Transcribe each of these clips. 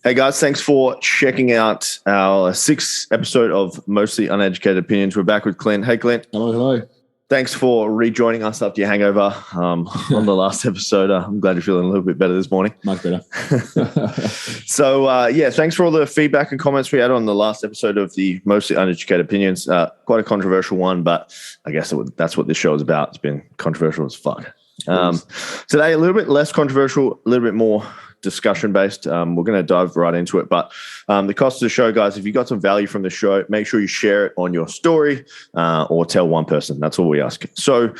Hey guys, thanks for checking out our 6th episode of Mostly Uneducated Opinions. We're back with Clint. Hey Clint. Hello. Thanks for rejoining us after your hangover on the last episode. I'm glad you're feeling a little bit better this morning. Much better. So, thanks for all the feedback and comments we had on the last episode of the Mostly Uneducated Opinions. Quite a controversial one, but I guess that's what this show is about. It's been controversial as fuck. Today, a little bit less controversial, a little bit more discussion-based. We're going to dive right into it. But the cost of the show, guys, if you got some value from the show, make sure you share it on your story or tell one person. That's all we ask. So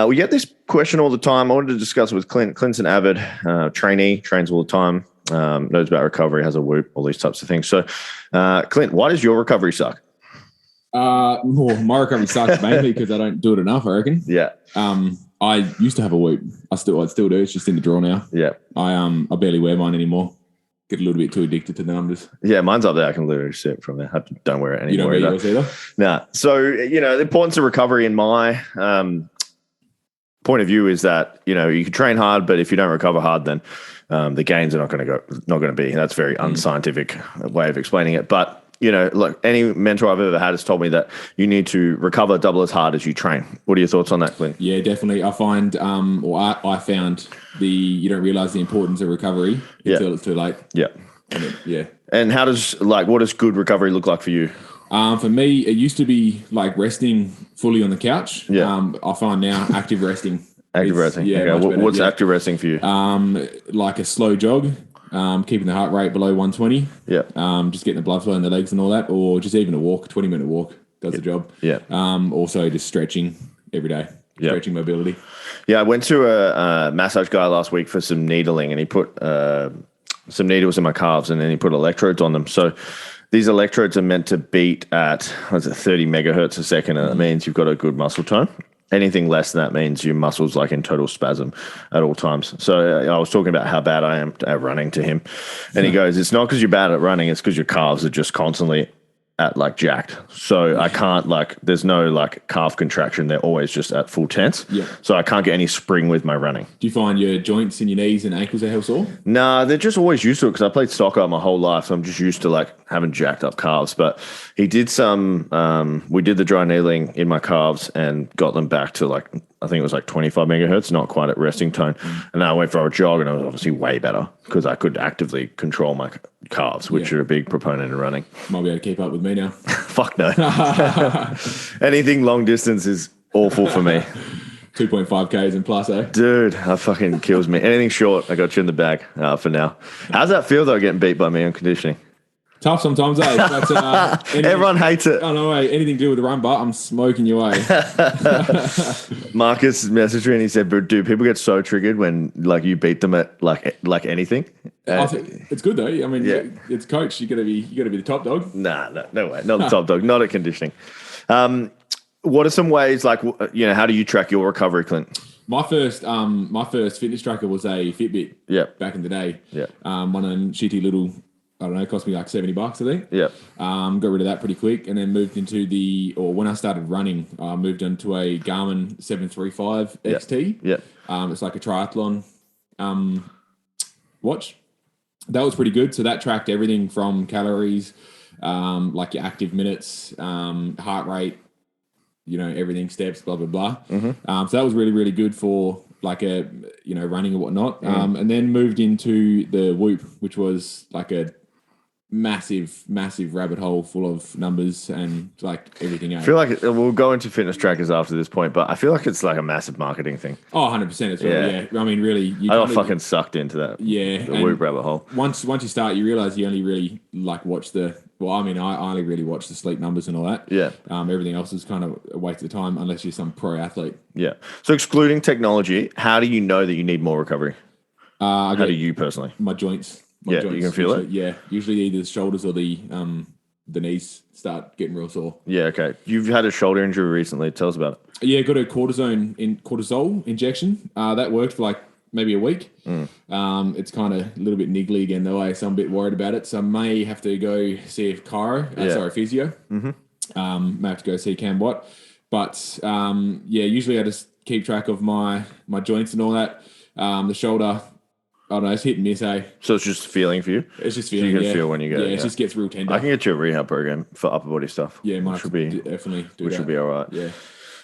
we get this question all the time. I wanted to discuss it with Clint. Clint's an avid trainee, trains all the time, knows about recovery, has a Whoop, all these types of things. So, Clint, why does your recovery suck? My recovery sucks mainly because I don't do it enough, I reckon. Yeah. I used to have a Whoop. I still do. It's just in the drawer now. Yeah. I barely wear mine anymore. Get a little bit too addicted to the numbers. Yeah, mine's up there. I can literally see it from there. I don't wear it anymore. You don't wear yours either? No. So, the importance of recovery in my point of view is that, you can train hard, but if you don't recover hard, then the gains are not going to be. That's a very unscientific way of explaining it. But look, any mentor I've ever had has told me that you need to recover double as hard as you train. What are your thoughts on that, Clint? Yeah, definitely. I find, I found you don't realize the importance of recovery until it's too late. Yeah. And what does good recovery look like for you? For me, it used to be like resting fully on the couch. Yeah. I find now active resting. Active resting. Yeah. Okay. What's active resting for you? Like a slow jog. Keeping the heart rate below 120. Yeah. Just getting the blood flow in the legs and all that, or just even a walk, 20-minute walk does the job. Yeah. Also just stretching every day. Yeah. Stretching mobility. Yeah, I went to a massage guy last week for some needling, and he put some needles in my calves, and then he put electrodes on them. So these electrodes are meant to beat at 30 megahertz a second, and that means you've got a good muscle tone. Anything less than that means your muscles like in total spasm at all times. So I was talking about how bad I am at running to him. And he goes, it's not because you're bad at running. It's because your calves are just constantly at jacked. So I can't there's no calf contraction. They're always just at full tense. Yeah. So I can't get any spring with my running. Do you find your joints in your knees and ankles are hell sore? Nah, they're just always used to it because I played soccer my whole life. So I'm just used to having jacked up calves. But he did we did the dry needling in my calves and got them back to I think it was 25 megahertz, not quite at resting tone. And then I went for a jog and it was obviously way better because I could actively control my calves, which are a big proponent of running. Might be able to keep up with me now. Fuck no. Anything long distance is awful for me. 2.5 Ks and plus, eh? Dude, that fucking kills me. Anything short, I got you in the bag for now. How's that feel though, getting beat by me on conditioning? Tough sometimes, eh? But, everyone hates it. Oh, no way. Anything to do with the run bar, I'm smoking you away. Marcus messaged me and he said, "But dude, people get so triggered when you beat them at anything." I think it's good though. I mean, it's coach. You got to be the top dog. Nah, no way. Not the top dog. Not at conditioning. What are some ways how do you track your recovery, Clint? My first fitness tracker was a Fitbit. Yeah. Back in the day. Yeah. One of shitty little. I don't know, it cost me $70, I think. Yeah. Got rid of that pretty quick and then moved into when I started running, I moved into a Garmin 735 XT. Yeah. It's like a triathlon watch. That was pretty good. So that tracked everything from calories, your active minutes, heart rate, everything, steps, blah, blah, blah. Mm-hmm. So that was really, really good for running or whatnot. And then moved into the Whoop, which was a massive rabbit hole full of numbers and everything else. I feel like we'll go into fitness trackers after this point, but I feel like it's a massive marketing thing. Oh, 100% as well. Yeah. I mean, really, I got fucking sucked into that. Yeah. The Whoop rabbit hole. Once you start, you realize you only really watch I only really watch the sleep numbers and all that. Yeah. Everything else is kind of a waste of time unless you're some pro athlete. Yeah. So excluding technology, how do you know that you need more recovery? How do you personally? My joints. You can feel it? Yeah. Usually either the shoulders or the knees start getting real sore. Yeah, okay. You've had a shoulder injury recently. Tell us about it. Yeah, got a cortisol injection. That worked for maybe a week. It's kind of a little bit niggly again though, so I'm a bit worried about it. So I may have to go see a physio. Mm-hmm. May have to go see Cam Watt. But usually I just keep track of my joints and all that. The shoulder, I don't know. It's hit and miss, eh? So it's just feeling for you? It's just So feeling. you can feel when you go. Yeah, it just gets real tender. I can get you a rehab program for upper body stuff. Yeah, which would be definitely do which that. would be all right. Yeah.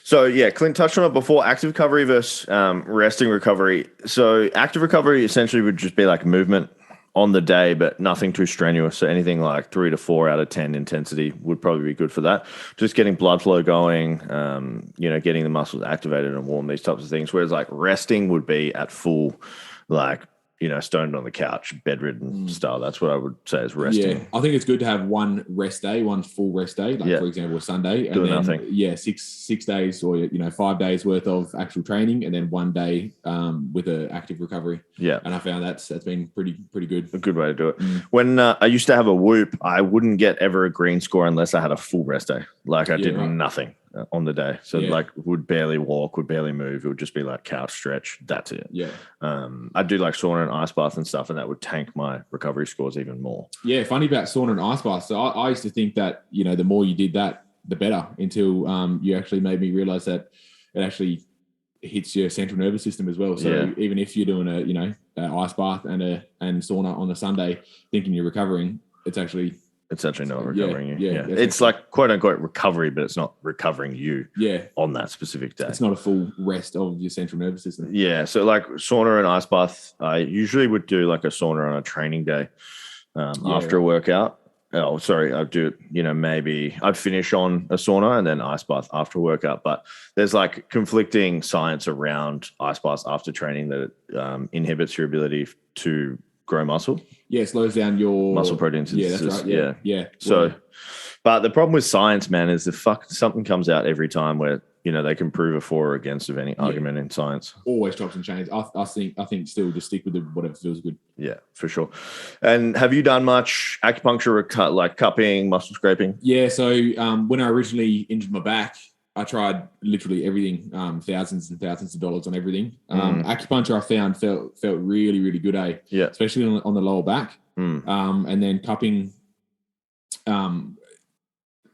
So yeah, Clint touched on it before. Active recovery versus resting recovery. So active recovery essentially would just be like movement on the day, but nothing too strenuous. So anything like 3 to 4 out of 10 intensity would probably be good for that. Just getting blood flow going, getting the muscles activated and warm, these types of things. Whereas like resting would be at full, like, stoned on the couch, bedridden style. That's what I would say is resting. Yeah, I think it's good to have one rest day, one full rest day, like for example, a Sunday. Doing nothing. Yeah, 6 days or 5 days worth of actual training, and then 1 day with an active recovery. Yeah, and I found that's been pretty good. A good way to do it. When I used to have a whoop, I wouldn't get ever a green score unless I had a full rest day. Like I did nothing on the day. So like would barely walk, would barely move. It would just be like couch stretch. That's it. Yeah. I do like sauna and ice bath and stuff, and that would tank my recovery scores even more. Yeah. Funny about sauna and ice bath. So I used to think that, the more you did that, the better, until you actually made me realize that it actually hits your central nervous system as well. So even if you're doing an ice bath and sauna on a Sunday, thinking you're recovering, it's actually not recovering you. Yeah. It's like quote unquote recovery, but it's not recovering you on that specific day. It's not a full rest of your central nervous system. Yeah. So like sauna and ice bath, I usually would do like a sauna on a training day after a workout. Oh, sorry. I'd do it, maybe I'd finish on a sauna and then ice bath after a workout. But there's like conflicting science around ice baths after training that it inhibits your ability to grow muscle. Yeah, it slows down your muscle protein synthesis. Yeah, that's right. Yeah. So, but the problem with science, man, is something comes out every time where they can prove a for or against of any argument in science. Always chops and change. I think still just stick with whatever feels good. Yeah, for sure. And have you done much acupuncture or like cupping, muscle scraping? Yeah. So when I originally injured my back, I tried literally everything, thousands and thousands of dollars on everything. Acupuncture I found felt really, really good, Yeah. Especially on the lower back. And then cupping, I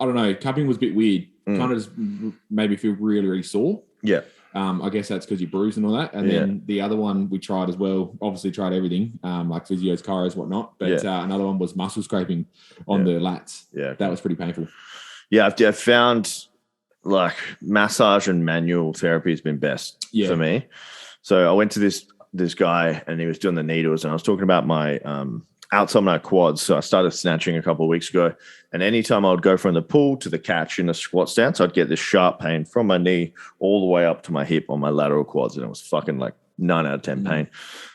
don't know, cupping was a bit weird. Kind of just made me feel really, really sore. Yeah. I guess that's because you're bruised and all that. And then the other one we tried as well, obviously tried everything, like physios, chiros, whatnot. But another one was muscle scraping on the lats. Yeah. That was pretty painful. Yeah, I've found like massage and manual therapy has been best for me. So I went to this guy and he was doing the needles, and I was talking about my outside my quads. So I started snatching a couple of weeks ago, and anytime I would go from the pull to the catch in a squat stance, I'd get this sharp pain from my knee all the way up to my hip on my lateral quads, and it was fucking like 9 out of 10 pain.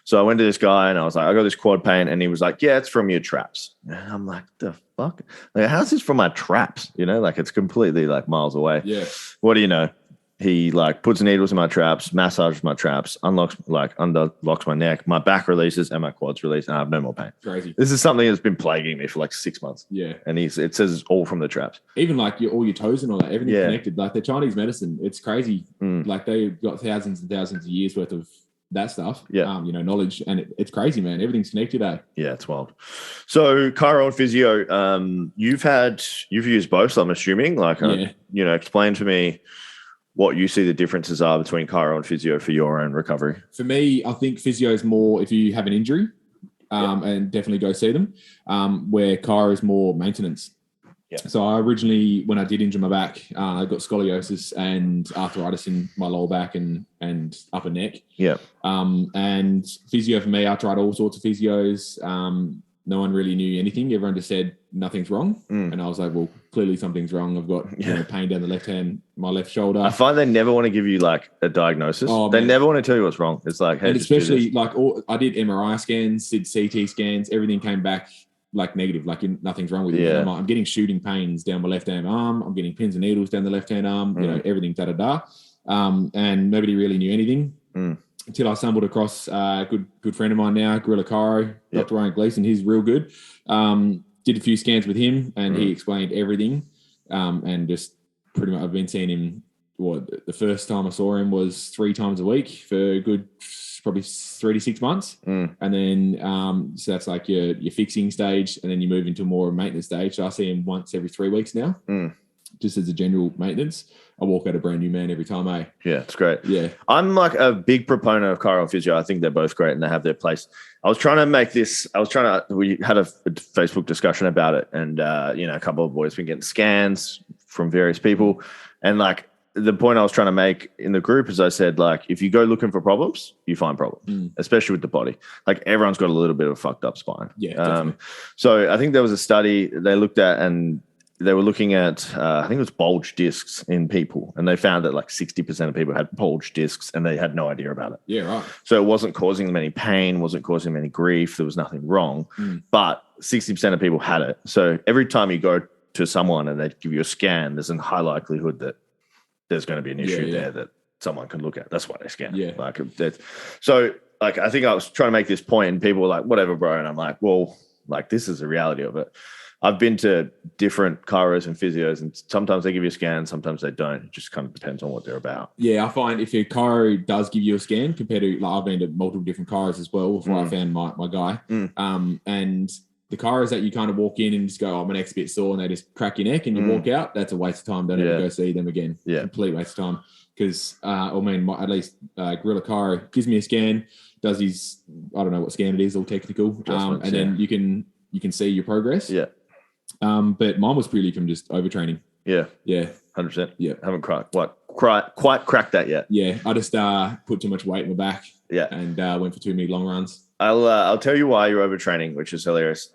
So I went to this guy and I was like, I got this quad pain, and he was like, yeah, it's from your traps. And I'm like, the fuck? Like, how's this from my traps? Like it's completely like miles away. Yeah. What do you know? He like puts needles in my traps, massages my traps, unlocks my neck, my back releases, and my quads release, and I have no more pain. Crazy. This is something that's been plaguing me for like 6 months. Yeah. And it says it's all from the traps. Even like all your toes and all that, everything connected. Like the Chinese medicine, it's crazy. Like they've got thousands and thousands of years worth of that stuff. Yeah. Knowledge, and it's crazy, man. Everything's connected. Yeah, it's wild. So chiro and physio, you've used both, I'm assuming. Like, explain to me what you see the differences are between chiro and physio for your own recovery. For me, I think physio is more if you have an injury, and definitely go see them, where chiro is more maintenance. Yeah. So I originally, when I did injure my back, I got scoliosis and arthritis in my lower back and upper neck. Yeah. And physio for me, I tried all sorts of physios. No one really knew anything. Everyone just said nothing's wrong. And I was like, well, clearly something's wrong. I've got pain down the left hand, my left shoulder. I find they never want to give you like a diagnosis. They never want to tell you what's wrong. It's like, hey, and especially like I did MRI scans, did CT scans, everything came back like negative, like nothing's wrong with you. Yeah. I'm getting shooting pains down my left hand arm. I'm getting pins and needles down the left hand arm, everything da-da-da. And nobody really knew anything. Until I stumbled across a good friend of mine now, Gorilla Chiro, Dr. Ryan Gleason. He's real good. Did a few scans with him, and he explained everything. And just pretty much, I've been seeing him. The first time I saw him was 3 times a week for a good probably 3 to 6 months, and then so that's like your fixing stage, and then you move into more maintenance stage. So I see him once every 3 weeks now. just as a general maintenance, I walk out a brand new man every time, eh? Yeah, it's great. Yeah. I'm like a big proponent of chiro and physio. I think they're both great and they have their place. We had a Facebook discussion about it, and a couple of boys been getting scans from various people. And like the point I was trying to make in the group is I said, like, if you go looking for problems, you find problems, especially with the body. Like everyone's got a little bit of a fucked up spine. Yeah. So I think there was a study they looked at, and they were looking at, I think it was bulge discs in people, and they found that like 60% of people had bulge discs and they had no idea about it. Yeah, right. So it wasn't causing them any pain, wasn't causing them any grief. There was nothing wrong, but 60% of people had it. So every time you go to someone and they give you a scan, there's a high likelihood that there's going to be an issue there that someone can look at. That's why they scan. Yeah. So like, I think I was trying to make this point and people were like, whatever, bro. And I'm like, well, like this is the reality of it. I've been to different chiros and physios, and sometimes they give you a scan, sometimes they don't. It just kind of depends on what they're about. Yeah, I find if your chiro does give you a scan compared to, like, I've been to multiple different chiros as well before I found my guy. And the chiros that you kind of walk in and just go, oh, my neck's a bit sore, and they just crack your neck and you walk out, that's a waste of time. Don't ever go see them again. Yeah. Complete waste of time. Because, at least Gorilla Chiro gives me a scan, does his, I don't know what scan it is, all technical. And then you can see your progress. Yeah. But mine was purely from just overtraining. Yeah. Yeah. 100%. Yeah. Haven't quite cracked that yet. Yeah. I just put too much weight in my back. Yeah. And went for too many long runs. I'll tell you why you're overtraining, which is hilarious.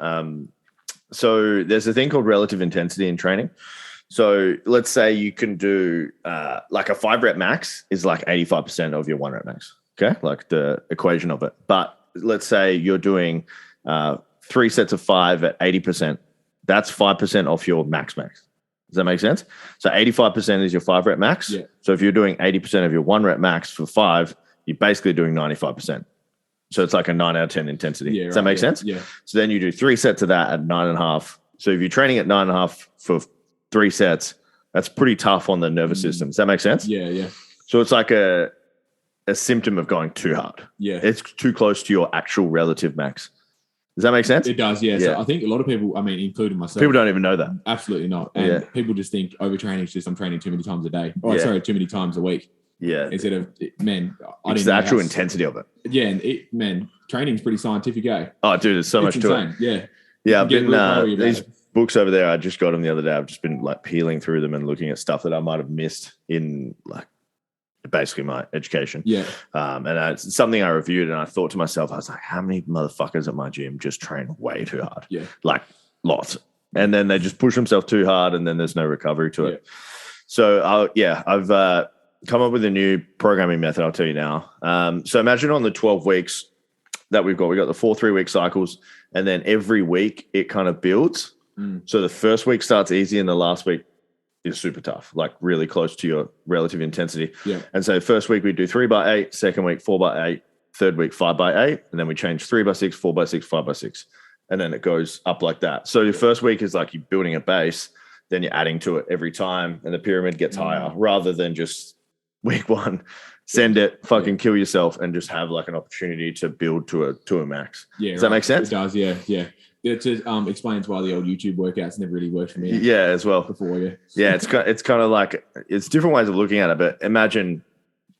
So there's a thing called relative intensity in training. So let's say you can do like a 5 rep max is like 85% of your 1 rep max. Okay. Like the equation of it. But let's say you're doing 3 sets of 5 at 80%. That's 5% off your max. Does that make sense? So 85% is your 5 rep max. Yeah. So if you're doing 80% of your 1 rep max for 5, you're basically doing 95%. So it's like a 9 out of 10 intensity. Yeah, Does that make sense? Yeah. So then you do 3 sets of that at 9.5. So if you're training at 9.5 for 3 sets, that's pretty tough on the nervous system. Does that make sense? Yeah, yeah. So it's like a symptom of going too hard. Yeah. It's too close to your actual relative max. Does that make sense? It does, yeah. So I think a lot of people, including myself, people don't even know that. Absolutely not. And people just think overtraining is just I'm training too many times a day. Too many times a week. Yeah. Instead of, it's the actual intensity of it. Yeah, and training's pretty scientific, eh? Oh, dude, there's so much insane. to it. Yeah. I've been these books over there. I just got them the other day. I've just been like peeling through them and looking at stuff that I might have missed in like basically my education. Yeah. And it's something I reviewed, and I thought to myself, I was like, how many motherfuckers at my gym just train way too hard? Yeah. Like lots. And then they just push themselves too hard, and then there's no recovery to it. So I've come up with a new programming method. I'll tell you now. So imagine on the 12 weeks that we got the 4 3-week cycles, and then every week it kind of builds. So the first week starts easy, and the last week is super tough, like really close to your relative intensity. Yeah. And so first week we do 3 by 8, second week 4 by 8, third week 5 by 8, and then we change 3 by 6, 4 by 6, 5 by 6, and then it goes up like that. So your first week is like you're building a base, then you're adding to it every time, and the pyramid gets higher, rather than just week 1, send it, fucking kill yourself, and just have like an opportunity to build to a max. Yeah, does that make sense? It does. Yeah, yeah. It just explains why the old YouTube workouts never really worked for me. Yeah, as well. Before, yeah, it's kind of like it's different ways of looking at it. But imagine,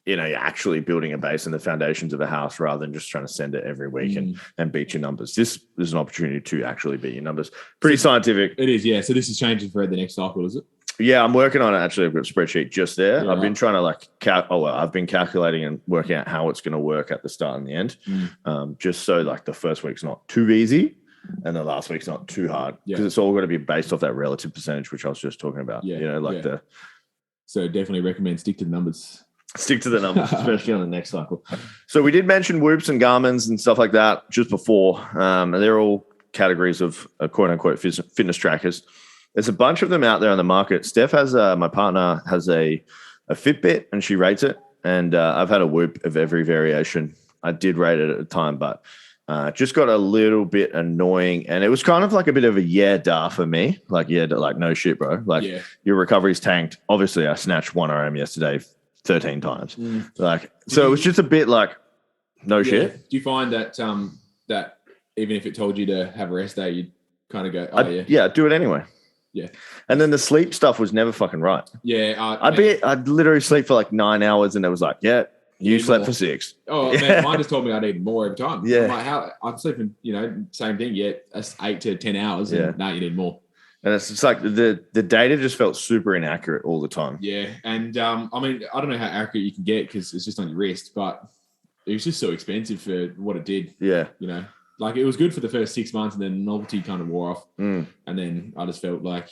you're actually building a base and the foundations of a house, rather than just trying to send it every week and beat your numbers. This is an opportunity to actually beat your numbers. Pretty scientific. It is, yeah. So this is changing for the next cycle, is it? Yeah, I'm working on it. Actually, I've got a spreadsheet just there. I've been trying to I've been calculating and working out how it's going to work at the start and the end, just so like the first week's not too easy and the last week's not too hard, because it's all going to be based off that relative percentage, which I was just talking about. So definitely recommend stick to the numbers. Stick to the numbers, especially on the next cycle. So we did mention Whoops and Garmins and stuff like that just before, and they're all categories of quote unquote fitness trackers. There's a bunch of them out there on the market. Steph has my partner has a Fitbit, and she rates it. And I've had a Whoop of every variation. I did rate it at the time, but just got a little bit annoying. And it was kind of like a bit of a duh for me. Like, no shit, bro. Like your recovery's tanked. Obviously, I snatched 1 RM yesterday 13 times. So it was just a bit like, no shit. Do you find that that even if it told you to have a rest day, you'd kind of go, do it anyway. Yeah. And then the sleep stuff was never fucking right. Yeah. I'd literally sleep for like 9 hours and it was like, yeah, you slept more. for 6. Oh, man, mine just told me I need more every time. Yeah. I'm like, how I'm sleeping, same thing. Yeah, that's 8 to 10 hours. And now you need more. And it's just like the data just felt super inaccurate all the time. Yeah. And I don't know how accurate you can get because it's just on your wrist, but it was just so expensive for what it did. Yeah. Like it was good for the first 6 months and then the novelty kind of wore off. And then I just felt like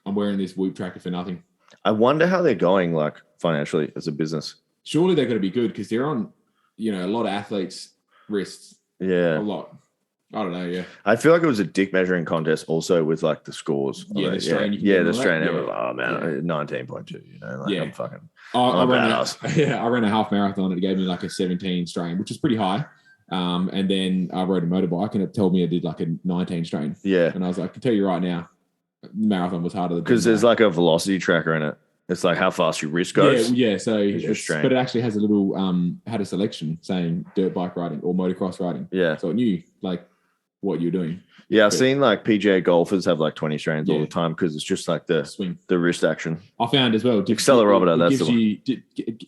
I'm wearing this Whoop tracker for nothing. I wonder how they're going like financially as a business. Surely they're going to be good because they're on, a lot of athletes' wrists. Yeah. A lot. I don't know, yeah. I feel like it was a dick measuring contest also with like the scores. Yeah, the strain. The strain. Oh man, 19.2, I'm fucking I ran a half marathon and it gave me like a 17 strain, which is pretty high. And then I rode a motorbike and it told me I did like a 19 strain. Yeah. And I was like, I can tell you right now, the marathon was harder because there's like a velocity tracker in it. It's like how fast your wrist goes. Yeah. So but it actually has a little had a selection saying dirt bike riding or motocross riding. Yeah. So it knew like what you're doing. Yeah, I've seen like PGA golfers have like 20 strains all the time because it's just like the swing, the wrist action. I found as well. Accelerometer, that's the one.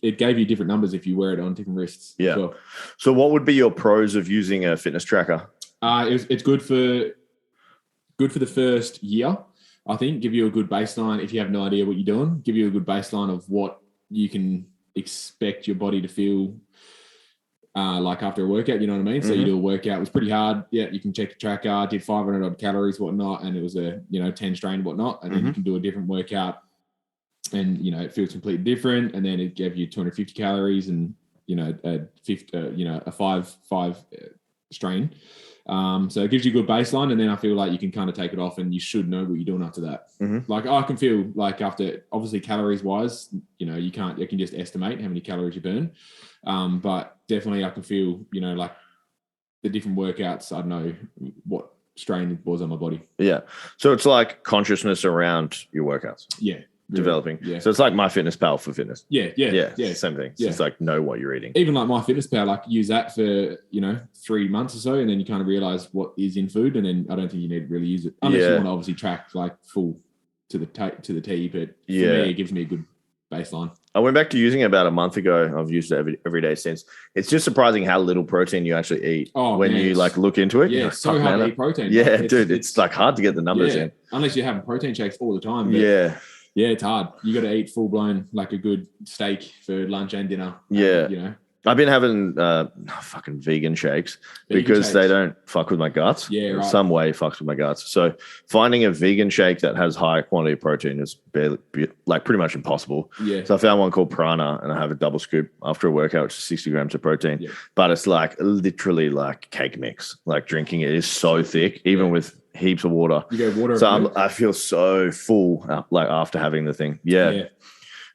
It gave you different numbers if you wear it on different wrists. Yeah. As well. So what would be your pros of using a fitness tracker? It's good for the first year. I think give you a good baseline if you have no idea what you're doing. Give you a good baseline of what you can expect your body to feel like after a workout, you know what I mean? So you do a workout, it was pretty hard. Yeah, you can check the tracker, did 500 odd calories, whatnot, and it was a 10 strain, whatnot. And then you can do a different workout and it feels completely different. And then it gave you 250 calories and a 5 strain. So it gives you a good baseline, and then I feel like you can kind of take it off and you should know what you're doing after that. Like I can feel like after, obviously calories wise, you can just estimate how many calories you burn. But definitely I can feel, like the different workouts, I know what strain it was on my body. Yeah. So it's like consciousness around your workouts. Yeah. Developing. Yeah. So it's like MyFitnessPal for fitness. Yeah. Same thing. So it's like know what you're eating. Even like MyFitnessPal, like use that for, 3 months or so, and then you kind of realize what is in food, and then I don't think you need to really use it unless you want to obviously track like full to the T. But for me, it gives me a good baseline. I went back to using it about a month ago. I've used it every day since. It's just surprising how little protein you actually eat when you like look into it. Yeah, it's so hard to eat protein. Yeah, it's like hard to get the numbers in. Unless you're having protein shakes all the time. But yeah, it's hard. You got to eat full blown like a good steak for lunch and dinner. Yeah, I've been having fucking vegan shakes because they don't fuck with my guts. Yeah, right. Some way fucks with my guts. So finding a vegan shake that has high quantity of protein is pretty much impossible. Yeah. So I found one called Prana, and I have a double scoop after a workout, which is 60 grams of protein. Yeah. But it's like literally like cake mix. Like drinking it is so thick, even with heaps of water. You go water. So I feel so full like after having the thing. Yeah.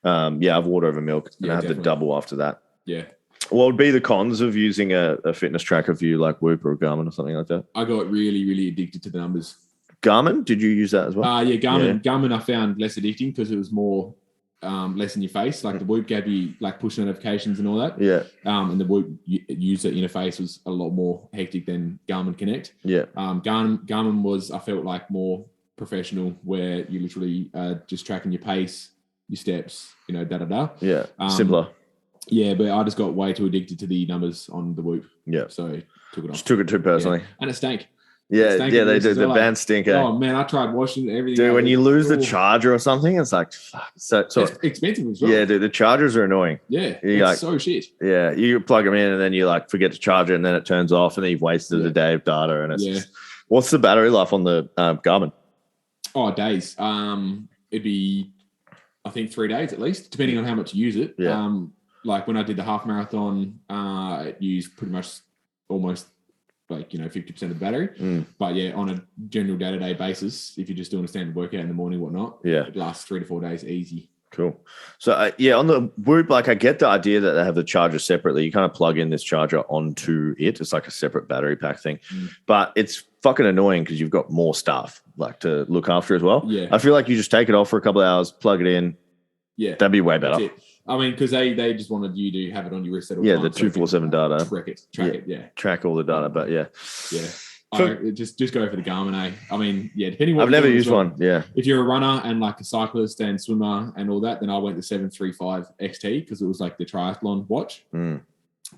I have water over milk, and I have the double after that. Yeah. What would be the cons of using a fitness tracker for you, like Whoop or Garmin or something like that? I got really, really addicted to the numbers. Garmin? Did you use that as well? Garmin I found less addicting because it was more less in your face. Like the Whoop gave you like push notifications and all that. Yeah. And the Whoop user interface was a lot more hectic than Garmin Connect. Yeah. Garmin was, I felt like, more professional, where you literally just tracking your pace, your steps, da-da-da. Yeah. Simpler. Yeah, but I just got way too addicted to the numbers on the Whoop. Yeah. So took it off. Just took it too personally. Yeah. And it stank. Yeah, they do. The bands stink. Oh man, I tried washing everything. Dude, when you lose the charger or something, it's like fuck. So it's expensive as well. Yeah, dude, the chargers are annoying. Yeah, it's like, so shit. Yeah, you plug them in and then you like forget to charge it, and then it turns off, and then you've wasted a day of data. And it's just, what's the battery life on the Garmin? Oh, days. It'd be, I think 3 days at least, depending on how much you use it. Yeah. Like when I did the half marathon, it used pretty much almost like 50% of the battery. But yeah, on a general day-to-day basis, if you're just doing a standard workout in the morning, whatnot, it lasts 3 to 4 days easy. Cool. So on the Whoop, like I get the idea that they have the charger separately. You kind of plug in this charger onto it. It's like a separate battery pack thing, but it's fucking annoying because you've got more stuff like to look after as well. Yeah. I feel like you just take it off for a couple of hours, plug it in. Yeah, that'd be way better. I mean, because they just wanted you to have it on your wrist at all times. The 247 data. Track it. Yeah. Track all the data, but Just go for the Garmin, eh? I mean, yeah, depending what I've never used one. Yeah. If you're a runner and like a cyclist and swimmer and all that, then I went the 735 XT because it was like the triathlon watch.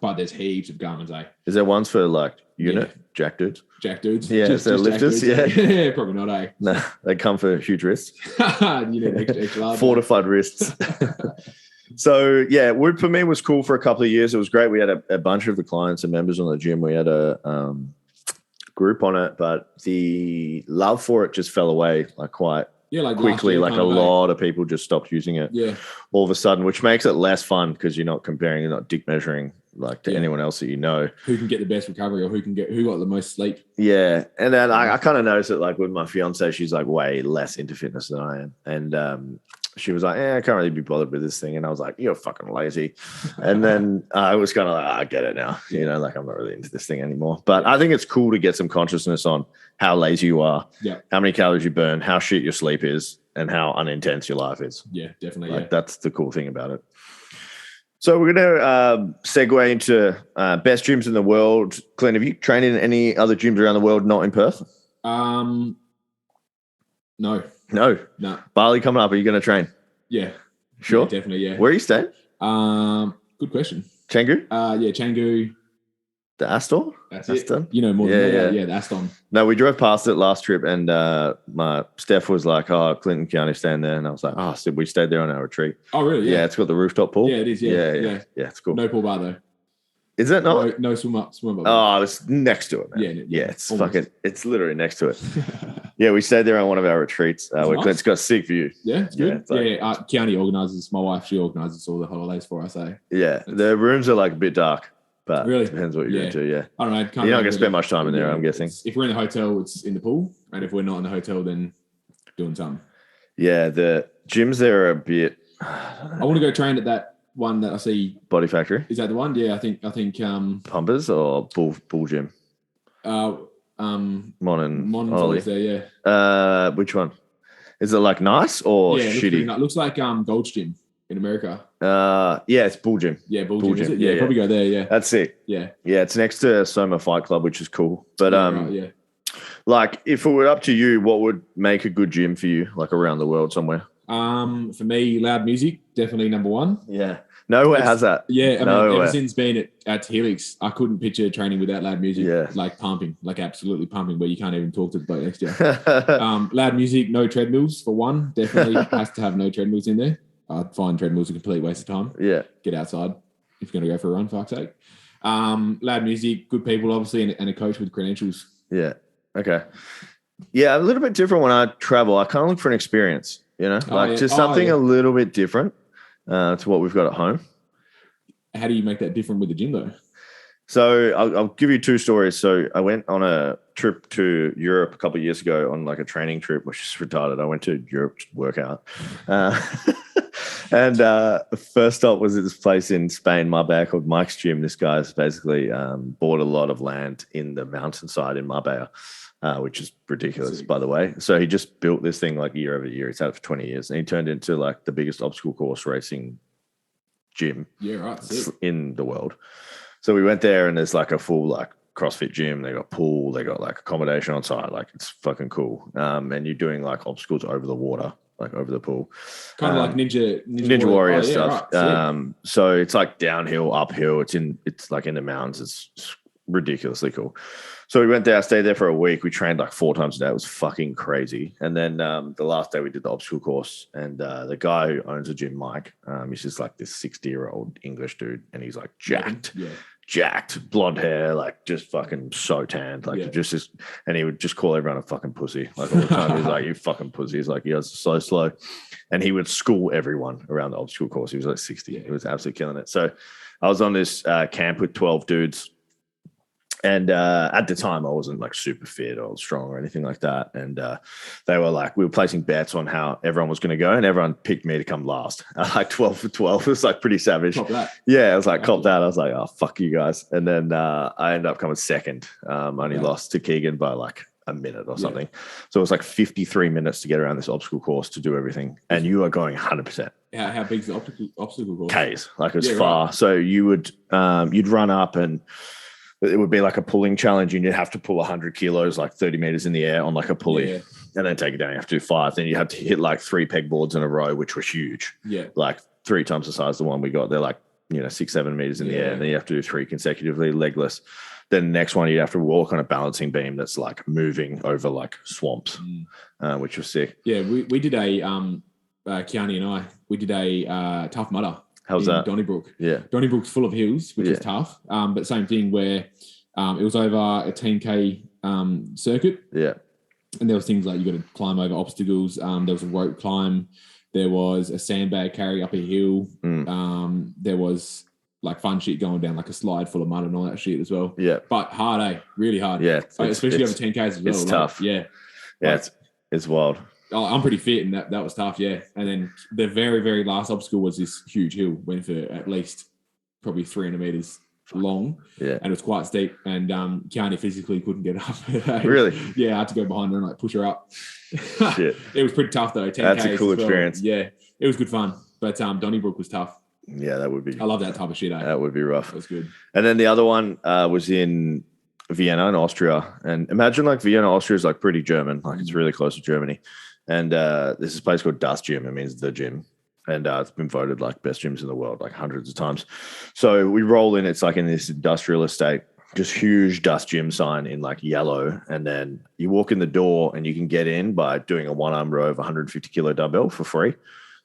But there's heaps of Garmin's, eh? Is there ones for like unit jack dudes? Jack dudes. Yeah, just lifters. Yeah. Probably not, eh? No, they come for huge wrists. You need extra large. Fortified wrists. So yeah, wood for me was cool for a couple of years. It was great. We had a bunch of the clients and members on the gym. We had a group on it, but the love for it just fell away like quite quickly. Like a lot of people just stopped using it. Yeah. All of a sudden, which makes it less fun because you're not comparing, you're not dick measuring like to anyone else that you know. Who can get the best recovery or who got the most sleep. Yeah. And then I kind of noticed it like with my fiance, she's like way less into fitness than I am. And she was like, I can't really be bothered with this thing. And I was like, you're fucking lazy. And then I was kind of like, I get it now. You know, like I'm not really into this thing anymore. But I think it's cool to get some consciousness on how lazy you are, how many calories you burn, how shit your sleep is, and how unintense your life is. Yeah, definitely. Like that's the cool thing about it. So we're going to segue into best gyms in the world. Clint, have you trained in any other gyms around the world, not in Perth? No. Bali coming up. Are you going to train? Yeah. Sure? Yeah, definitely, yeah. Where are you staying? Good question. Canggu? Yeah, Canggu. The Astor? That's Aston? it. You know more than that. Yeah, the Aston. No, we drove past it last trip and my Steph was like, Clint and Keanu staying there. And I was like, so we stayed there on our retreat. Oh, really? Yeah, it's got the rooftop pool. Yeah, it is. Yeah, it's cool. No pool bar, though. Is it not? No swim bar. Oh, it's next to it, man. Yeah, it's almost. It's literally next to it. Yeah, we stayed there on one of our retreats where nice. Clint's got a sick view. Yeah, it's good. Keanu organises, my wife, she organises all the holidays for us, eh? Yeah, the rooms are like a bit dark, but really? It depends what you're into, yeah. I don't know. You're not going to spend much time in there, I'm guessing. If we're in the hotel, it's in the pool, and if we're not in the hotel, then doing something. Yeah, the gyms there are a bit... I want to go train at that one that I see. Body Factory? Is that the one? Yeah, I think. Pumpers or Bull Gym? Mon is there, yeah. Which one? Is it like nice or shitty? It looks like Gold's Gym in America. Yeah, it's Bull Gym. Yeah, Bull Gym. Is it? Yeah, probably go there, yeah. That's it. Yeah. Yeah, it's next to Soma Fight Club, which is cool. But like if it were up to you, what would make a good gym for you, like around the world somewhere? For me, loud music, definitely number one. Yeah. Nowhere has that. Yeah, I mean, ever since being at Helix, I couldn't picture training without loud music. Yeah. Like pumping, like absolutely pumping, where you can't even talk to the bloke next to you. Loud music, no treadmills for one. Definitely has to have no treadmills in there. I find treadmills a complete waste of time. Yeah. Get outside if you're going to go for a run, fuck's sake. Loud music, good people, obviously, and a coach with credentials. Yeah. Okay. Yeah, a little bit different when I travel. I kind of look for an experience, you know, just something a little bit different to what we've got at home. How do you make that different with the gym, though? So I'll give you two stories. So I went on a trip to Europe a couple of years ago on like a training trip, which is retarded. I went to Europe to work out. And the first stop was at this place in Spain, Marbella, called Mike's Gym. This guy's basically bought a lot of land in the mountainside in Marbella, which is ridiculous, by the way. So he just built this thing like year over year. He's had it for 20 years. And he turned into like the biggest obstacle course racing gym in the world. So we went there and there's like a full like CrossFit gym. They got pool. They got like accommodation on site. Like it's fucking cool. And you're doing like obstacles over the water, like over the pool. Kind of like Ninja Warrior stuff. Right. So it's like downhill, uphill. It's like in the mountains. It's ridiculously cool. So we went there, stayed there for a week. We trained like 4 times a day. It was fucking crazy. And then the last day we did the obstacle course, and the guy who owns the gym, Mike, he's just like this 60-year-old English dude, and he's like jacked, blonde hair, like just fucking so tanned, like just this, and he would just call everyone a fucking pussy, like all the time. He's like, "You fucking pussy." He's like, "You guys are so slow," and he would school everyone around the obstacle course. He was like 60. He was absolutely killing it. So I was on this camp with 12 dudes. And at the time, I wasn't like super fit or strong or anything like that. And they were like, we were placing bets on how everyone was going to go, and everyone picked me to come last. Like 12 for 12. It was like pretty savage. Cop that. Yeah, I was like, cop that. I was like, oh, fuck you guys. And then I ended up coming second. Only lost to Keegan by like a minute or something. So it was like 53 minutes to get around this obstacle course to do everything. And you are going 100%. How big's the obstacle course? K's. Like it's far. Right. So you would, you'd run up and it would be like a pulling challenge, and you'd have to pull 100 kilos, like 30 meters in the air on like a pulley, and then take it down. You have to do 5. Then you have to hit like 3 pegboards in a row, which were huge. Yeah. Like 3 times the size of the one we got. They're like, 6-7 meters in the air. And then you have to do 3 consecutively legless. Then the next one, you have to walk on a balancing beam that's like moving over like swamps, which was sick. Yeah, we did a Kiani and I, we did a Tough Mudder. How's that? Donnybrook. Yeah. Donnybrook's full of hills, which is tough. But same thing where it was over a 10K circuit. Yeah. And there was things like you got to climb over obstacles. There was a rope climb. There was a sandbag carry up a hill. There was like fun shit going down, like a slide full of mud and all that shit as well. Yeah. But hard, Really hard. Yeah. Especially over 10Ks as well. It's tough. Yeah. Yeah, it's wild. I'm pretty fit, and that was tough, yeah. And then the very, very last obstacle was this huge hill, went for at least probably 300 meters long. Yeah. And it was quite steep, and Kiani physically couldn't get up. Really? Yeah, I had to go behind her and like push her up. Shit. It was pretty tough though. 10Ks. That's a cool experience. Yeah, it was good fun. But Donnybrook was tough. Yeah, that would be. I love that type of shit. That would be rough. That was good. And then the other one was in Vienna in Austria. And imagine like Vienna, Austria is like pretty German. Like it's really close to Germany. And there's this place called Das Gym. It means the gym. And it's been voted like best gyms in the world, like hundreds of times. So we roll in. It's like in this industrial estate, just huge Das Gym sign in like yellow. And then you walk in the door and you can get in by doing a 1-arm row of 150 kilo dumbbell for free.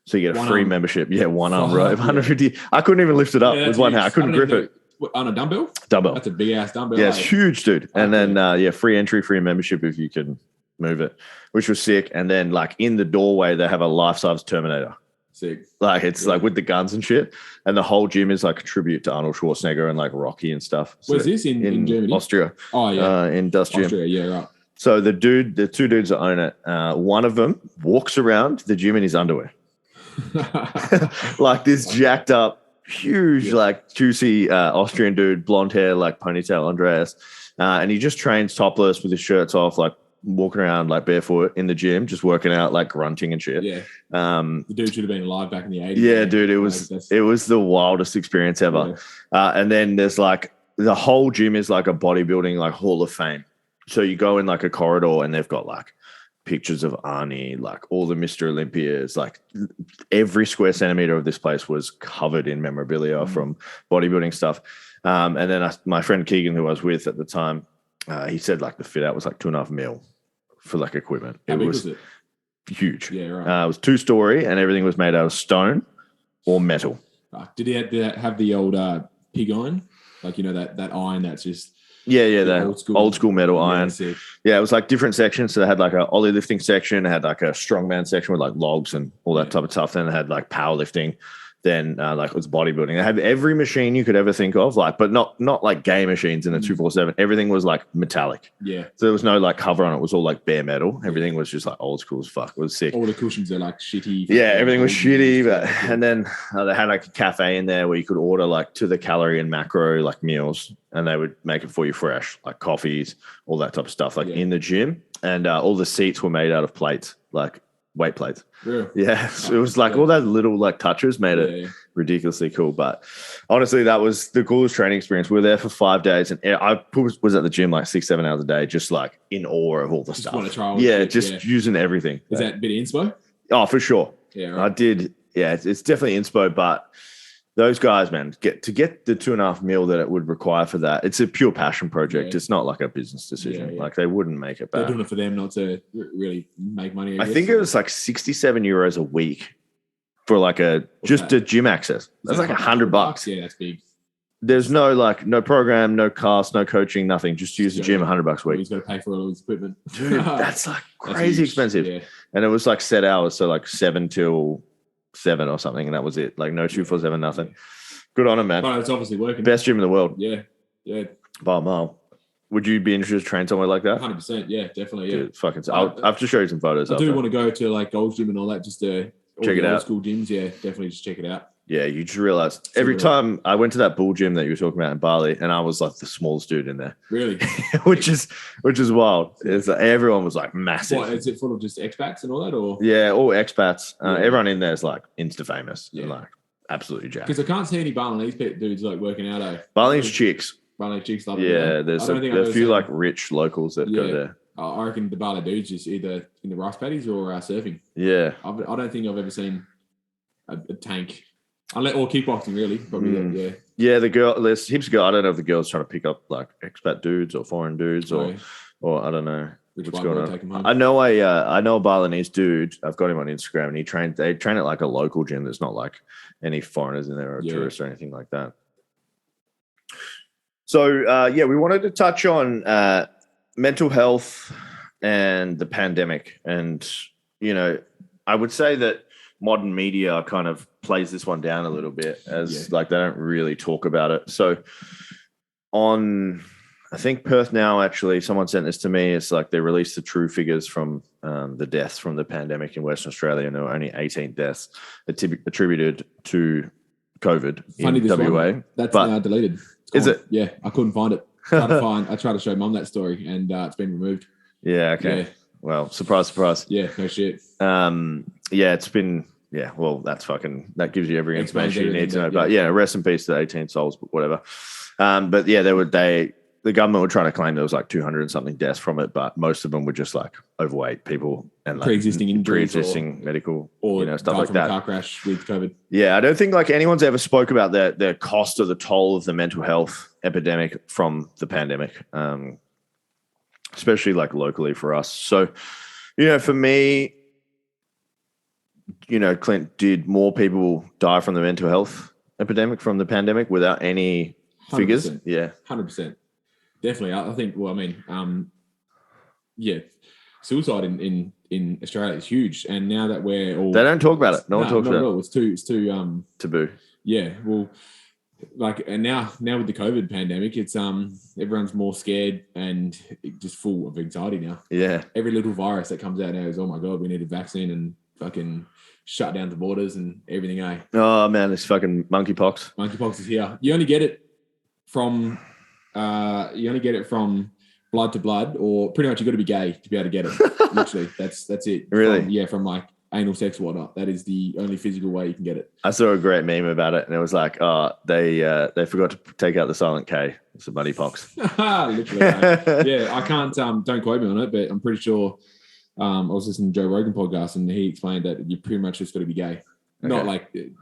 So you get a free membership. Yeah, 1-arm row of 150. I couldn't even lift it up with one hand. I couldn't grip it. On a dumbbell? Dumbbell. That's a big ass dumbbell. Yeah, it's huge, dude. And then, free entry, free membership if you can move it, which was sick. And then, like, in the doorway, they have a life-size Terminator. Sick. Like, it's like with the guns and shit. And the whole gym is like a tribute to Arnold Schwarzenegger and like Rocky and stuff. So where's this? In Germany? Austria. Oh, yeah. In Das Gym. Austria, yeah, right. So the 2 dudes that own it, one of them walks around the gym in his underwear. Like this jacked up, huge, like juicy Austrian dude, blonde hair, like ponytail Andreas. And he just trains topless with his shirts off, like walking around like barefoot in the gym, just working out, like grunting and shit. Yeah. The dude should have been alive back in the 80s. Yeah, dude, it was the wildest experience ever. Yeah. And then there's like the whole gym is like a bodybuilding like hall of fame. So you go in like a corridor and they've got like pictures of Arnie, like all the Mr. Olympias, like every square centimeter of this place was covered in memorabilia from bodybuilding stuff. And then my friend Keegan, who I was with at the time, he said like the fit out was like $2.5 million for like equipment. How big was it? Huge. Yeah, right. It was 2-story and everything was made out of stone or metal. Did he have the old pig iron? Like, you know, that iron that's just... Yeah, that old school metal iron. Sick. Yeah, it was like different sections. So they had like a ollie lifting section, it had like a strongman section with like logs and all that type of stuff. Then they had like powerlifting. Then like it was bodybuilding. They had every machine you could ever think of, like, but not like gay machines in a 247. Everything was like metallic. Yeah. So there was no like cover on it. It was all like bare metal. Everything was just like old school as fuck. It was sick. All the cushions are like shitty. Yeah, everything was shitty. And then they had like a cafe in there where you could order like to the calorie and macro like meals, and they would make it for you fresh, like coffees, all that type of stuff, like in the gym. And all the seats were made out of plates, like weight plates. Really? Yeah. So it was like all those little like touches made it ridiculously cool. But honestly, that was the coolest training experience. We were there for 5 days and I was at the gym like 6-7 hours a day, just like in awe of all the stuff. Want to try using everything. Is that a bit of inspo? Oh, for sure. Yeah. Right. I did. Yeah. It's definitely inspo, but those guys, man, get the $2.5 million that it would require for that. It's a pure passion project. Yeah. It's not like a business decision. Yeah. Like they wouldn't make it back. They're doing it for them, not to really make money. I think it was like 67 euros a week for like a gym access. That's like $100. Yeah, that's big. There's no program, no cast, no coaching, nothing. Just use the gym $100 a week. He's got to pay for all his equipment. Dude, that's like crazy expensive. Yeah. And it was like set hours, so like 7 till 7 or something, and that was it. Like no 247, nothing. Good on him, man. But it's obviously working. Best gym in the world. Yeah. By a mile. Would you be interested to train somewhere like that? 100%. Yeah, definitely. Yeah. Dude, fucking. I'll have to show you some photos. I do want to go to like Gold's Gym and all that. Just to check it out. Old school gyms. Yeah, definitely just check it out. Yeah, you just realize every time I went to that bull gym that you were talking about in Bali, and I was like the smallest dude in there. Really? which is wild. It's like, everyone was like massive. What, is it full of just expats and all that, or? Yeah, all expats. Everyone in there is like insta famous and like absolutely jacked. Because I can't see any Balinese dudes like working out. Balinese chicks. Barlow chicks love it. Yeah, there's a few like rich locals that go there. I reckon the Barlow dudes just either in the rice paddies or surfing. Yeah. I don't think I've ever seen a tank. Or kickboxing, really. Probably, yeah. Yeah, there's heaps of girls. I don't know if the girls trying to pick up like expat dudes or foreign dudes or I don't know what's going on. Take them home. I know a Balinese dude. I've got him on Instagram, and they train at like a local gym. There's not like any foreigners in there or tourists or anything like that. So we wanted to touch on mental health and the pandemic, and I would say that modern media kind of plays this one down a little bit as like they don't really talk about it. So I think Perth Now, actually, someone sent this to me. It's like they released the true figures from the deaths from the pandemic in Western Australia, and there were only 18 deaths attributed to COVID in WA. That's now deleted. Is it? Yeah, I couldn't find it. I tried to show Mum that story, and it's been removed. Yeah, okay. Yeah. Well, surprise. Yeah, no shit. It's been, that gives you every information you need to know. But rest in peace to 18 souls, but whatever. The government were trying to claim there was like 200 and something deaths from it, but most of them were just like overweight people and like pre-existing medical or stuff like that. A car crash with COVID. Yeah, I don't think like anyone's ever spoke about the cost or the toll of the mental health epidemic from the pandemic, especially like locally for us. So, for me, Clint, did more people die from the mental health epidemic from the pandemic without any figures? 100%. Yeah, 100%. Definitely. I think, suicide in Australia is huge. And now that we're all... They don't talk about it. No one talks about it. It's too taboo. Yeah. Well, and now with the COVID pandemic, it's everyone's more scared and just full of anxiety now. Yeah. Every little virus that comes out now is, oh my God, we need a vaccine and fucking shut down the borders and everything, eh? Oh man, it's fucking monkeypox. Monkeypox is here. You only get it from blood to blood, or pretty much you got to be gay to be able to get it. Literally, that's it. Really? From like anal sex or whatnot. That is the only physical way you can get it. I saw a great meme about it, and it was like, they forgot to take out the silent K. It's a monkeypox. Literally. Yeah, I can't. Don't quote me on it, but I'm pretty sure. I was listening to Joe Rogan podcast, and he explained that you pretty much just got to be gay. Okay. Not like you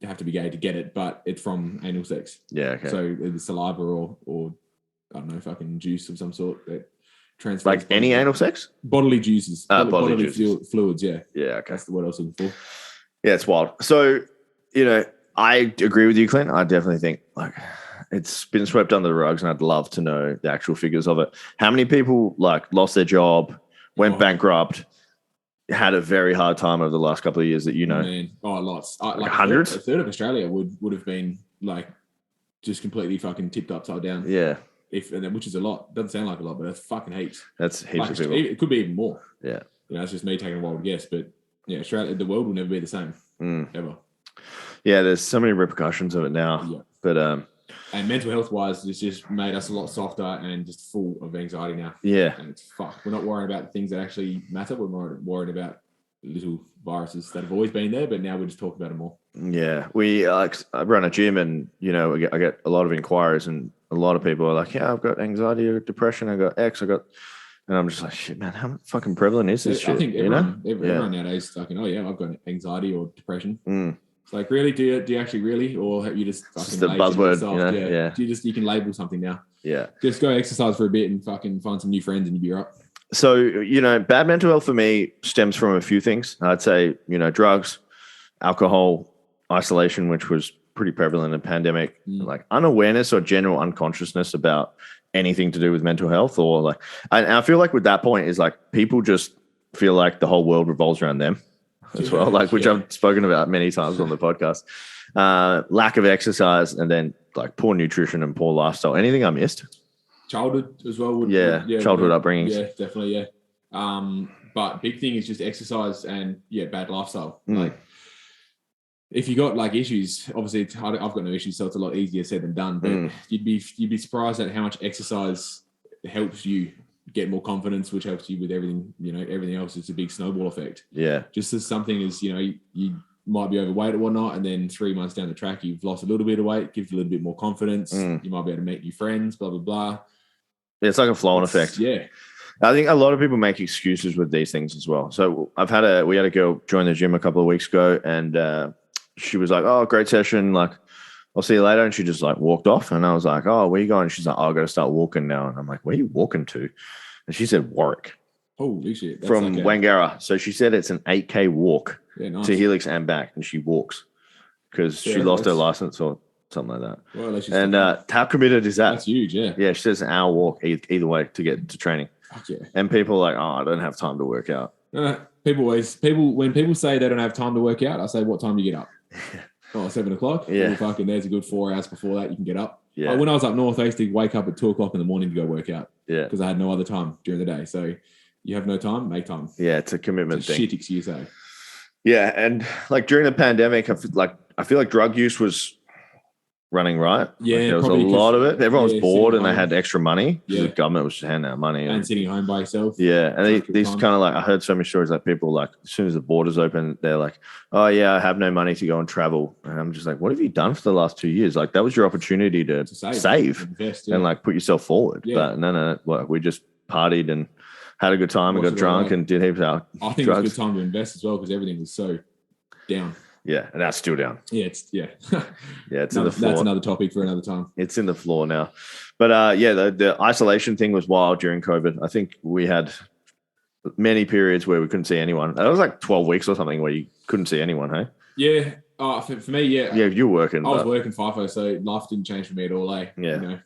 have to be gay to get it, but it's from anal sex. Yeah. Okay. So it's saliva or I don't know, fucking juice of some sort that transfers. Like any anal sex? Bodily juices. Bodily fluids, yeah. Yeah, okay. That's the word I was looking for. Yeah, it's wild. So, I agree with you, Clint. I definitely think like it's been swept under the rugs, and I'd love to know the actual figures of it. How many people like lost their job, went bankrupt, had a very hard time over the last couple of years that Man. Oh, lots. Like hundreds? A third of Australia would have been like just completely fucking tipped upside down. Yeah. Which is a lot. Doesn't sound like a lot, but that's fucking heaps. That's heaps of people. It could be even more. Yeah. It's just me taking a wild guess, but yeah, Australia, the world will never be the same ever. Yeah, there's so many repercussions of it now. Yeah. But and mental health wise, it's just made us a lot softer and just full of anxiety now. Yeah. And it's fuck. We're not worrying about the things that actually matter. We're more worried about little viruses that have always been there, but now we just talk about them more. Yeah. I run a gym, and I get a lot of inquiries, and a lot of people are like, yeah, I've got anxiety or depression, I got X, and I'm just like, shit, man, how fucking prevalent is this shit? I think everyone nowadays is like, oh yeah, I've got anxiety or depression. It's like, really? Do you actually really, or have you just fucking the buzzword? Yeah. You can label something now. Yeah. Just go exercise for a bit and fucking find some new friends, and you'll be right. So bad mental health for me stems from a few things. I'd say drugs, alcohol, isolation, which was pretty prevalent in the pandemic, like unawareness or general unconsciousness about anything to do with mental health, or like, and I feel like with that point is like people just feel like the whole world revolves around them as well, like which I've spoken about many times on the podcast. Lack of exercise, and then like poor nutrition and poor lifestyle. Anything I missed? Childhood as well. Childhood upbringings. Yeah, definitely. Yeah. But big thing is just exercise and bad lifestyle. Like, if you got like issues, obviously I've got no issues, so it's a lot easier said than done. But you'd be surprised at how much exercise helps you get more confidence, which helps you with everything. Everything else is a big snowball effect. Yeah. Just as something as you might be overweight or whatnot, and then 3 months down the track, you've lost a little bit of weight, gives you a little bit more confidence. You might be able to meet new friends, blah, blah, blah. Yeah, it's like a flow-on effect. Yeah. I think a lot of people make excuses with these things as well. So we had a girl join the gym a couple of weeks ago, and she was like, "Oh, great session. Like, I'll see you later." And she just like walked off. And I was like, "Oh, where are you going?" She's like, "Oh, I've got to start walking now." And I'm like, "Where are you walking to?" And she said, "Warwick." Holy shit. That's from Wangara. So she said it's an 8K walk to Helix and back, and she walks because she lost her license or something like that. Well, and how committed is that? That's huge, yeah. Yeah, she says an hour walk either way to get to training. Fuck yeah. And people are like, "Oh, I don't have time to work out." When people say they don't have time to work out, I say, "What time do you get up?" 7 o'clock. Yeah. Well, fucking, there's a good 4 hours before that you can get up. Yeah. When I was up north, I used to wake up at 2 o'clock in the morning to go work out. Yeah. Because I had no other time during the day. So you have no time, make time. Yeah, it's a commitment thing. Shit excuse, eh? Yeah, and like during the pandemic, I feel like drug use was running right. Yeah, like there was a lot of it. Everyone was bored and they had extra money. Yeah. The government was just handing out money. And sitting home by yourself. Yeah, and these kind of like, I heard so many stories like people like as soon as the borders open, they're like, "Oh yeah, I have no money to go and travel." And I'm just like, what have you done for the last 2 years? Like that was your opportunity to save invest, and like put yourself forward. Yeah. But no, like, we just partied and had a good time and got drunk and did heaps of I think drugs. It was a good time to invest as well because everything was so down. Yeah, and that's still down. Yeah, it's in the floor. That's another topic for another time. It's in the floor now. But the isolation thing was wild during COVID. I think we had many periods where we couldn't see anyone. It was like 12 weeks or something where you couldn't see anyone, hey? Yeah. For me, yeah. Yeah, you were working. I was working FIFO, so life didn't change for me at all, eh? Yeah. You know?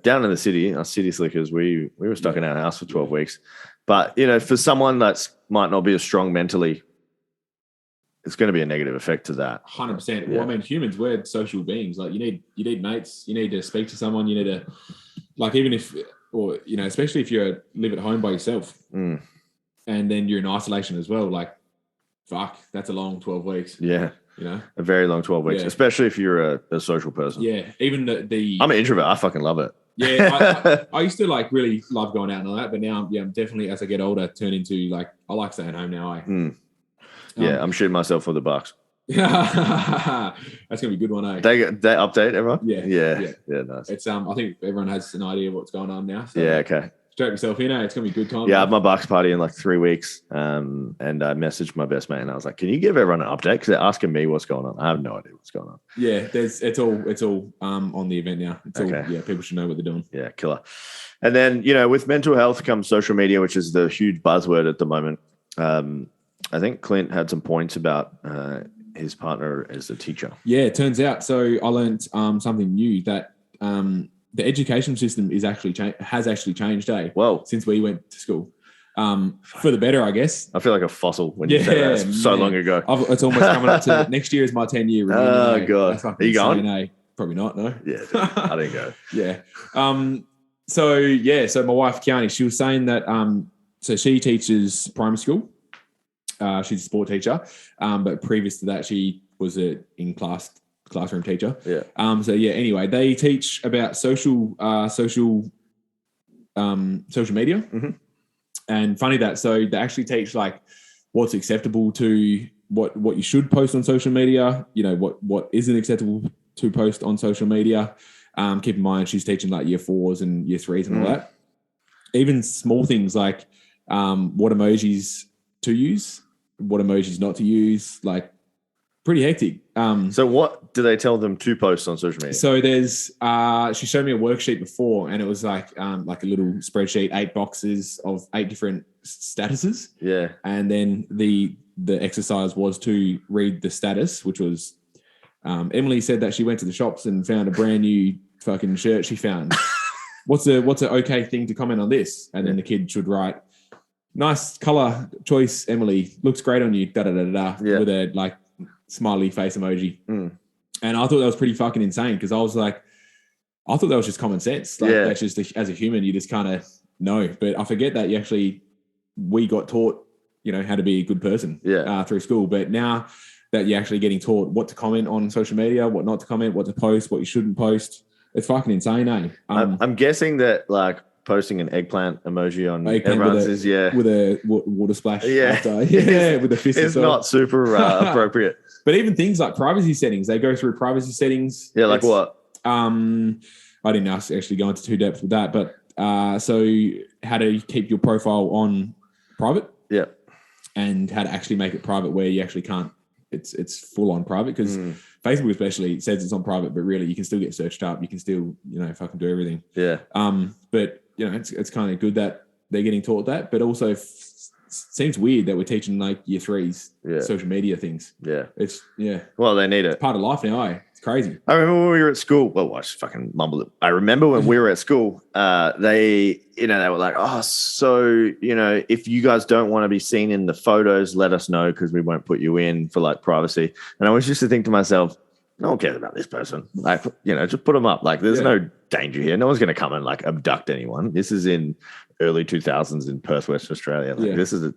Down in the city, our city slickers, we were stuck in our house for 12 weeks. But, for someone that might not be as strong mentally, it's going to be a negative effect to that. 100%. Well, I mean, humans, we're social beings. Like you need mates. You need to speak to someone. You need to, like, even if, or, especially if you live at home by yourself and then you're in isolation as well. Like, fuck, that's a long 12 weeks. Yeah. A very long 12 weeks, especially if you're a social person. Yeah. Even the I'm an introvert. I fucking love it. Yeah. I used to like really love going out and all that, but now I'm definitely, as I get older, turn into like, I like staying home now. I'm shooting myself for the Bucks. That's gonna be a good one, eh? They update everyone. Yeah, nice. It's I think everyone has an idea of what's going on now. So okay. Strap yourself in, eh? It's gonna be a good time. Yeah, I have my Bucks party in like 3 weeks. And I messaged my best mate and I was like, "Can you give everyone an update?" Because they're asking me what's going on. I have no idea what's going on. Yeah, it's all on the event now. It's all people should know what they're doing. Yeah, killer. And then with mental health comes social media, which is the huge buzzword at the moment. I think Clint had some points about his partner as a teacher. Yeah, it turns out. So I learned something new that the education system is has actually changed, Well, since we went to school. For the better, I guess. I feel like a fossil when you say that. It's so long ago. It's almost coming up to next year is my 10-year reunion. Oh, God. Are you going? Probably not, no. Yeah, I didn't go. Yeah. So my wife, Kiani, she was saying that so she teaches primary school. She's a sport teacher, but previous to that, she was an classroom teacher. Yeah. Anyway, they teach about social media, and funny that. So they actually teach like what's acceptable to what you should post on social media. What isn't acceptable to post on social media. Keep in mind, she's teaching like year 4s and year 3s and all that. Even small things like what emojis to use, what emojis not to use, like pretty hectic. So what do they tell them to post on social media? So there's, she showed me a worksheet before and it was like a little spreadsheet, 8 boxes of 8 different statuses. Yeah. And then the exercise was to read the status, which was, Emily said that she went to the shops and found a brand new fucking shirt she found. What's an okay thing to comment on this? And then the kid should write, "Nice color choice, Emily. Looks great on you." With a like smiley face emoji. And I thought that was pretty fucking insane because I was like, I thought that was just common sense. Like that's just as a human, you just kind of know. But I forget that we got taught, how to be a good person through school. But now that you're actually getting taught what to comment on social media, what not to comment, what to post, what you shouldn't post, it's fucking insane, eh? I'm guessing that like posting an eggplant emoji on Eggplant everyone's is with a water splash. Yeah. After. With a fist. It's not super appropriate. But even things like privacy settings, they go through privacy settings. Yeah, like what? I didn't actually go into too depth with that, but so how to keep your profile on private. Yeah. And how to actually make it private where you actually can't. It's full on private because Facebook especially says it's on private, but really you can still get searched up. You can still fucking do everything. Yeah. But it's kind of good that they're getting taught that, but also seems weird that we're teaching like year threes social media things. Yeah. Well, they need it. It's part of life now, It's crazy. I remember when we were at school. Well, I just fucking mumbled it. I remember when we were at school, they were like, oh, so, if you guys don't want to be seen in the photos, let us know because we won't put you in for like privacy. And I always used to think to myself, no one cares about this person. Like, just put them up. Like, there's no danger here. No one's going to come and like abduct anyone. This is in early 2000s in Perth, Western Australia. Like, this is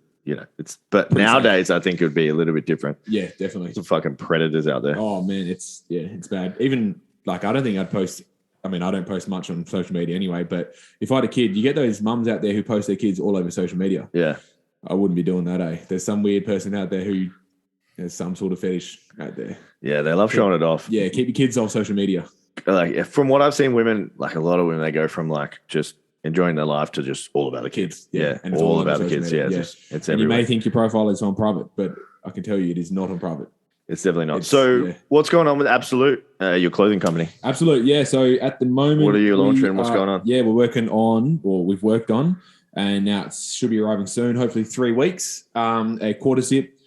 but pretty nowadays safe. I think it would be a little bit different. Yeah, definitely. Some fucking predators out there. Oh man, it's bad. Even like, I don't think I'd post. I mean, I don't post much on social media anyway, but if I had a kid, you get those mums out there who post their kids all over social media. Yeah. I wouldn't be doing that, There's some weird person out there who has some sort of fetish out there. Yeah, they love showing it off. Yeah, keep your kids off social media. Like, from what I've seen, women, like a lot of women, they go from like just enjoying their life to just all about the kids. Yeah, and it's all about the kids. Media. Yeah, it's and everywhere. you may think your profile is on private, but I can tell you it is not on private. It's definitely not. What's going on with Absolute, your clothing company? Absolute, yeah. So at the moment, what are you launching? What's going on? Yeah, we're working on, or we've worked on, and now it should be arriving soon. Hopefully 3 weeks. A quarter zip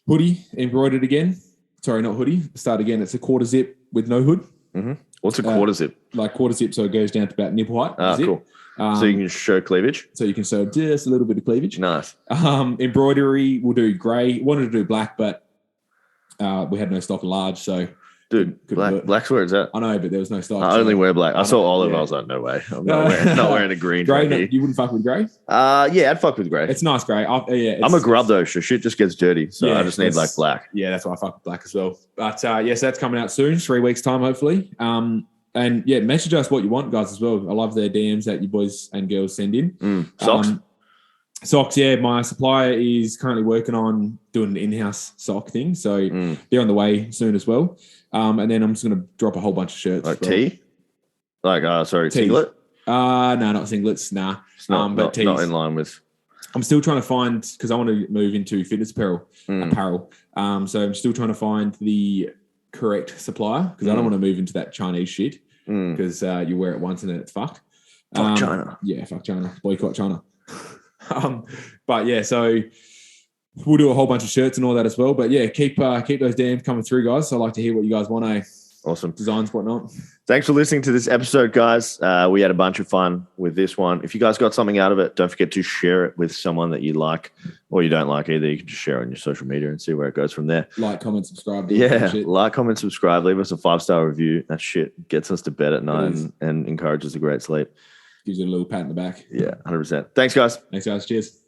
hoodie embroidered again. Sorry, not hoodie. Start again. It's a quarter zip with no hood. Mm-hmm. What's a quarter zip? Like quarter zip, so it goes down to about nipple height. Ah, cool. So you can show cleavage? So you can show just a little bit of cleavage. Nice. Embroidery, we'll do grey. Wanted to do black, but we had no stock large, so... Dude, black's where it's at. I know, but there was no stock. I only wear black. I saw olive. I was like, no way. I'm not wearing a green. Grey, no, you wouldn't fuck with grey? Yeah, I'd fuck with grey. It's nice grey. I'm a grub though, so shit just gets dirty. So I just need like black. Yeah, that's why I fuck with black as well. But so that's coming out soon, 3 weeks time, hopefully. And message us what you want, guys, as well. I love the DMs that you boys and girls send in. Socks? Socks, yeah. My supplier is currently working on doing an in-house sock thing. So they're on the way soon as well. And then I'm just going to drop a whole bunch of shirts. Like tee? Singlet? No, not singlets. Nah. It's not in line with... I'm still trying to find, because I want to move into fitness apparel. So I'm still trying to find the correct supplier, because I don't want to move into that Chinese shit, because you wear it once and then it's fucked. Fuck China. Yeah, fuck China. Boycott China. But yeah, so we'll do a whole bunch of shirts and all that as well. But yeah, keep those DMs coming through, guys. So I'd like to hear what you guys want, Awesome. Designs, whatnot. Thanks for listening to this episode, guys. We had a bunch of fun with this one. If you guys got something out of it, don't forget to share it with someone that you like or you don't like either. You can just share it on your social media and see where it goes from there. Like, comment, subscribe. Like, comment, subscribe. Leave us a 5-star review. That shit gets us to bed at night and encourages a great sleep. Gives you a little pat in the back. Yeah, 100%. Thanks, guys. Cheers.